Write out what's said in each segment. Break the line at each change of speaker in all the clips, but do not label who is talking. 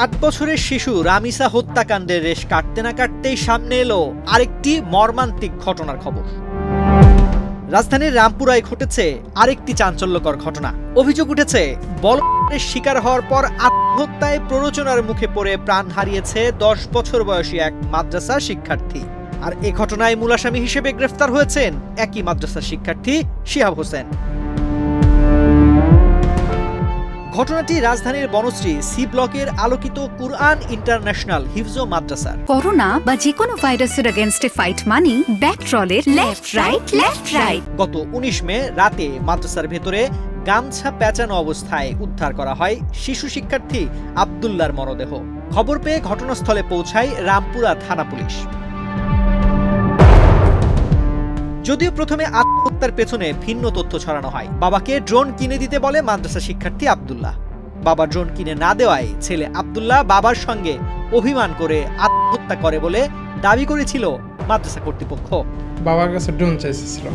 8 বছরের শিশু রামিসা হত্যাকাণ্ডের রেশ কাটতে না কাটতেই সামনে এলো আরেকটি মর্মান্তিক ঘটনার খবর। রাজধানীর রামপুরায় ঘটেছে আরেকটি চাঞ্চল্যকর ঘটনা। অভিযোগ উঠেছে বলাৎকারের শিকার হওয়ার পর আত্মহত্যায় প্ররোচনার মুখে পড়ে প্রাণ হারিয়েছে 10 বছর বয়সী এক মাদ্রাসা শিক্ষার্থী। আর এ ঘটনায় মূল আসামি হিসেবে গ্রেফতার হয়েছেন একই মাদ্রাসার শিক্ষার্থী শিহাব হোসেন। ঘটনাটি রাজধানীর বনশ্রী সি ব্লকের আলোকিত কুরআন ইন্টারন্যাশনাল হিফজ মাদ্রাসার।
করোনা বা যে কোনো ভাইরাসের এগেইনস্টে ফাইট মানি ব্যাকট্রলের লেফট রাইট।
গত 19 মে রাতে মাদ্রাসার ভেতরে গামছা পেঁচানো অবস্থায় উদ্ধার করা হয় শিশু শিক্ষার্থী আব্দুল্লাহর মরদেহ। খবর পেয়ে ঘটনাস্থলে পৌঁছায় রামপুরা থানা পুলিশ। যদিও প্রথমে আত্মহত্যার পেছনে ভিন্ন তথ্য ছড়ানো হয়। বাবাকে ড্রোন কিনে দিতে বলে মাদ্রাসা শিক্ষার্থী আব্দুল্লাহ। বাবা ড্রোন কিনে না দেওয়ায় ছেলে আব্দুল্লাহ বাবার সঙ্গে অভিমান করে আত্মহত্যা করে বলে দাবি করেছিল মাদ্রাসা কর্তৃপক্ষ।
বাবার কাছে ড্রোন চাইছিল,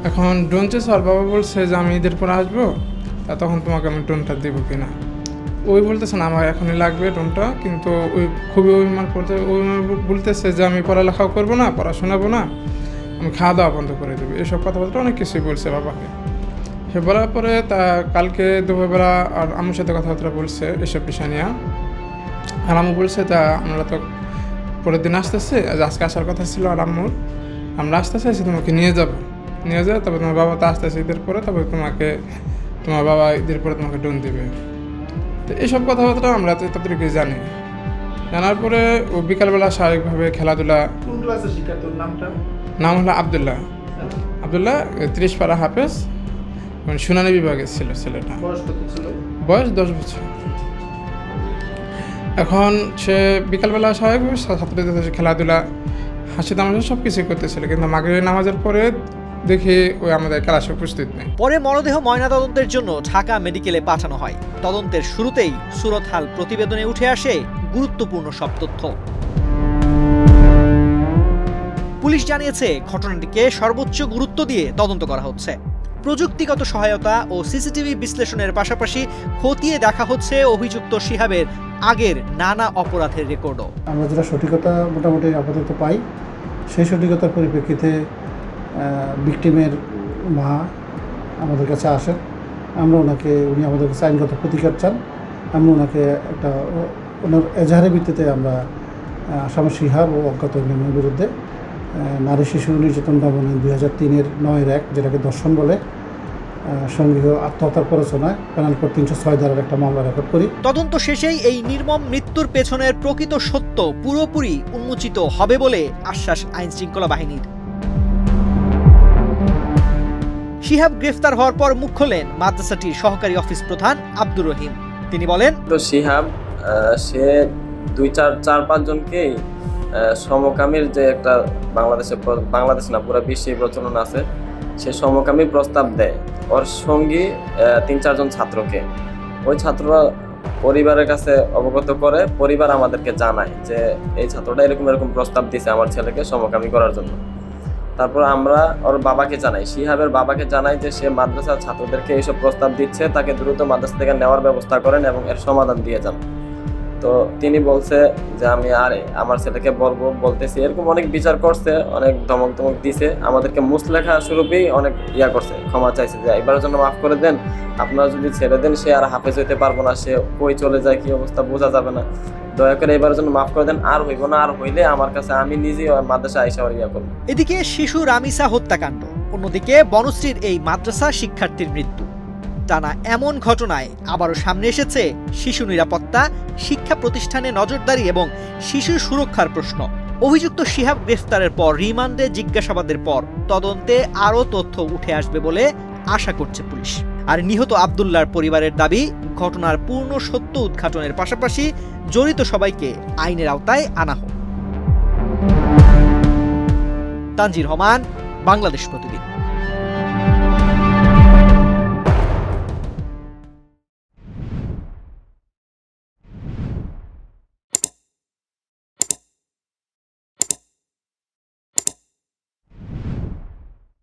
এখন ড্রোন চাইছে আর বাবা বলছে যে আমি ঈদের পরে আসবো, তখন তোমাকে আমি ড্রোনটা দেবো কিনা। ওই বলতেছে না আমার এখনই লাগবে ড্রোনটা, কিন্তু ওই খুবই অভিমান করতে বলতেছে যে আমি পড়ালেখাও করবো না, পড়াশোনাবো না, আমি খাওয়া দাওয়া বন্ধ করে দেবো। এসব কথাবার্তা অনেক কিছুই বলছে বাবাকে। সে বলার পরে তা কালকে দুপুরবেলা আর আমার সাথে কথাবার্তা বলছে এসব বিষয় নিয়ে। আর আম্মু বলছে তা আমরা তো পরের দিন আসতেছি, আজকে আসার কথা ছিল আর আম্মুর, আমরা আসতে চাইছি তোমাকে নিয়ে যাবো, তবে তোমার বাবা তো আসতেছে ঈদের পরে, তবে তোমার বাবা ঈদের পরে তোমাকে ড্রোন দেবে। তো এইসব কথাবার্তা আমরা তাদেরকে জানি। জানার পরে ও বিকালবেলা স্বাভাবিকভাবে খেলাধুলা।
কোন ক্লাসের শিক্ষার্থীর নামটা?
নাম হলো আব্দুল্লাহ 30 পারা হাফেজ, মানে শুনানি বিভাগে ছিল ছেলেটা।
বয়স কত ছিল?
বয়স 10 বছর। এখন সে বিকালবেলা স্বাভাবিকভাবে ছাত্রদের খেলাধুলা হাসি তামাশা সব কিছুই করতেছিল, কিন্তু মাগরিবের নামাজের পরে দেখি ওই আমাদের ক্লাসে উপস্থিত নেই।
পরে মরদেহ ময়নাতদন্তের জন্য ঢাকা মেডিকেলে পাঠানো হয়। তদন্তের শুরুতেই সুরতহাল প্রতিবেদনে উঠে আসে গুরুত্বপূর্ণ সব তথ্য। পুলিশ জানিয়েছে ঘটনাটিকে সর্বোচ্চ গুরুত্ব দিয়ে তদন্ত করা হচ্ছে। প্রযুক্তিগত সহায়তা ও সিসিটিভি বিশ্লেষণের পাশাপাশি খতিয়ে দেখা হচ্ছে অভিযুক্ত শিহাবের আগের নানা অপরাধের রেকর্ডও।
আমরা যেটা সঠিকতা মোটামুটি আপাতত পাই, সেই সঠিকতার পরিপ্রেক্ষিতে ভিকটিমের মা আমাদের কাছে আসেন। উনি আমাদের কাছে আইনগত প্রতিকার চান। আমরা ওনাকে ওনার এজাহারের ভিত্তিতে আমরা আসামি শিহাব ও অজ্ঞাত অন্যান্যের বিরুদ্ধে নারী শিশু নির্যাতন দমন 2003-এর 9-1, যেটাকে ধর্ষণ বলে, সঙ্গীহ আত্মহত্যার প্ররোচনায় পেনাল কোড 306 ধারার একটা মামলা রেকর্ড করি।
তদন্ত শেষেই এই নির্মম মৃত্যুর পেছনের প্রকৃত সত্য পুরোপুরি উন্মোচিত হবে বলে আশ্বাস আইন শৃঙ্খলা বাহিনীর। শিহাব গ্রেফতার হওয়ার পর মুখ খোলেন মাদ্রাসাটির সহকারী অফিস প্রধান আব্দুর রহিম। তিনি বলেন,
তো শিহাব সে 4-5 জনকে সমকামীর যে একটা বাংলাদেশ না পুরো বিশ্বে প্রচলন আছে, সে সমকামী প্রস্তাব দেয় ওর সঙ্গী 3-4 জন ছাত্রকে। ওই ছাত্ররা পরিবারের কাছে অবগত করে, পরিবার আমাদেরকে জানায় যে এই ছাত্রটা এরকম প্রস্তাব দিছে আমার ছেলেকে সমকামী করার জন্য। তারপর আমরা ওর বাবাকে জানাই, শিহাবের বাবাকে জানাই যে সে মাদ্রাসার ছাত্রদেরকে এইসব প্রস্তাব দিচ্ছে, তাকে দ্রুত মাদ্রাসা থেকে নেওয়ার ব্যবস্থা করেন এবং এর সমাধান দিয়ে যান। তো তিনি বলছে যে আমি আমার ছেলেকে বলতেছি, এরকম অনেক বিচার করছে, অনেক ধমক দিছে, আমাদেরকে মুসলেখা স্বরূপেই অনেক করছে, ক্ষমা চাইছে যে এবারের জন্য মাফ করে দেন, আপনারা যদি ছেড়ে দেন সে আর হাফেজ হইতে পারবো না, সে কই চলে যায় কি অবস্থা বোঝা যাবে না, দয়া করে এবারের জন্য মাফ করে দেন, আর হইব না, আর হইলে আমার কাছে আমি নিজেই মাদ্রাসা আইসা করবো।
এদিকে শিশু রামিসা হত্যাকাণ্ড, অন্যদিকে বনশ্রীর এই মাদ্রাসা শিক্ষার্থীর মৃত্যু। টানা এমন ঘটনায় আবারও সামনে এসেছে শিশু নিরাপত্তা, শিক্ষা প্রতিষ্ঠানে নজরদারি এবং শিশু সুরক্ষার প্রশ্ন। অভিযুক্ত শিহাব গ্রেফতারের পর রিমান্ডে জিজ্ঞাসাবাদের পর তদন্তে আরও তথ্য উঠে আসবে বলে আশা করছে পুলিশ। আর নিহত আব্দুল্লাহর পরিবারের দাবি, ঘটনার পূর্ণ সত্য উদ্ঘাটনের পাশাপাশি জড়িত সবাইকে আইনের আওতায় আনা হোক। তানজির রহমান, বাংলাদেশ প্রতিদিন।